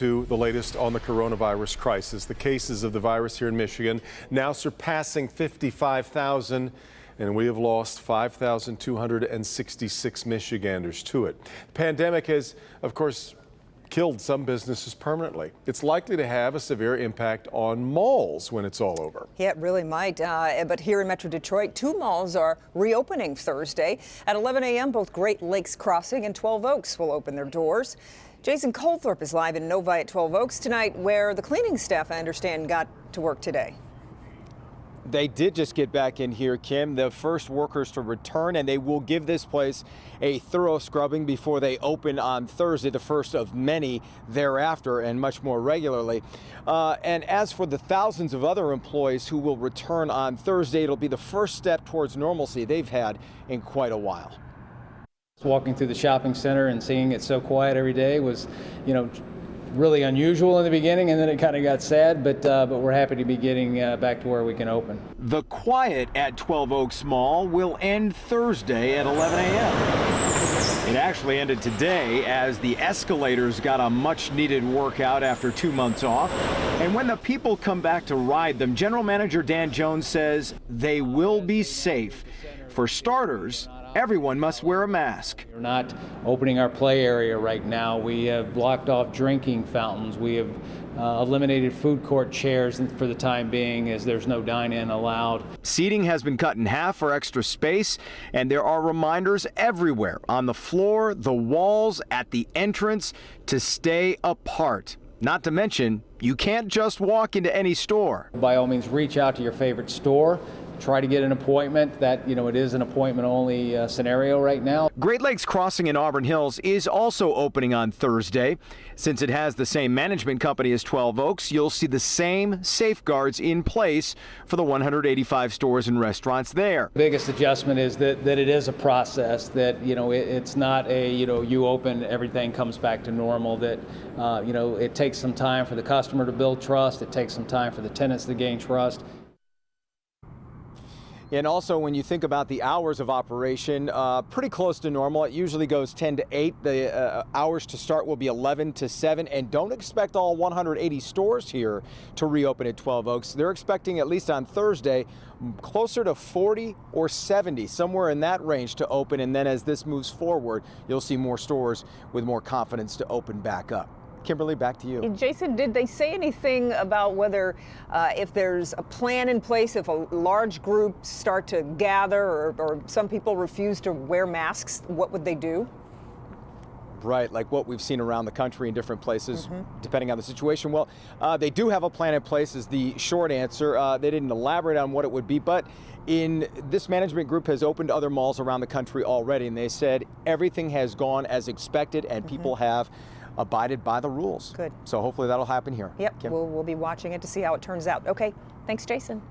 To the latest on the coronavirus crisis. The cases of the virus here in Michigan now surpassing 55,000, and we have lost 5,266 Michiganders to it. The pandemic has, of course, killed some businesses permanently. It's likely to have a severe impact on malls when it's all over. Yeah, it really might. But here in Metro Detroit, 2 malls are reopening Thursday. At 11 a.m., both Great Lakes Crossing and 12 Oaks will open their doors. Jason Colthorpe is live in Novi at 12 Oaks tonight, where the cleaning staff, I understand, got to work today. They did just get back in here, Kim, the first workers to return, and they will give this place a thorough scrubbing before they open on Thursday, the first of many thereafter, and much more regularly. And as for the thousands of other employees who will return on Thursday, it'll be the first step towards normalcy they've had in quite a while. Walking through the shopping center and seeing it so quiet every day was, really unusual in the beginning, and then it kind of got sad, but we're happy to be getting back to where we can open. The quiet at 12 Oaks Mall will end Thursday at 11 a.m. It actually ended today as the escalators got a much needed workout after 2 months off. And when the people come back to ride them, General Manager Dan Jones says they will be safe. For starters, everyone must wear a mask. We're not opening our play area right now. We have blocked off drinking fountains. We have eliminated food court chairs for the time being, as there's no dine-in allowed. Seating has been cut in half for extra space, and there are reminders everywhere on the floor, the walls, at the entrance to stay apart. Not to mention, you can't just walk into any store. By all means, reach out to your favorite store. Try to get an appointment. That, it is an appointment-only scenario right now. Great Lakes Crossing in Auburn Hills is also opening on Thursday. Since it has the same management company as 12 Oaks, you'll see the same safeguards in place for the 185 stores and restaurants there. The biggest adjustment is that it is a process, that, it's not a, you open, everything comes back to normal, that, it takes some time for the customer to build trust. It takes some time for the tenants to gain trust. And also, when you think about the hours of operation, pretty close to normal. It usually goes 10 to 8. The hours to start will be 11 to 7. And don't expect all 180 stores here to reopen at 12 Oaks. They're expecting, at least on Thursday, closer to 40 or 70, somewhere in that range to open. And then as this moves forward, you'll see more stores with more confidence to open back up. Kimberly, back to you. Jason, did they say anything about whether if there's a plan in place, if a large group start to gather or some people refuse to wear masks, what would they do? Right, like what we've seen around the country in different places, depending on the situation. Well, they do have a plan in place is the short answer. They didn't elaborate on what it would be, but this management group has opened other malls around the country already, and they said everything has gone as expected and people have abided by the rules. Good. So hopefully that'll happen here. Yep, we'll be watching it to see how it turns out. Okay, thanks, Jason.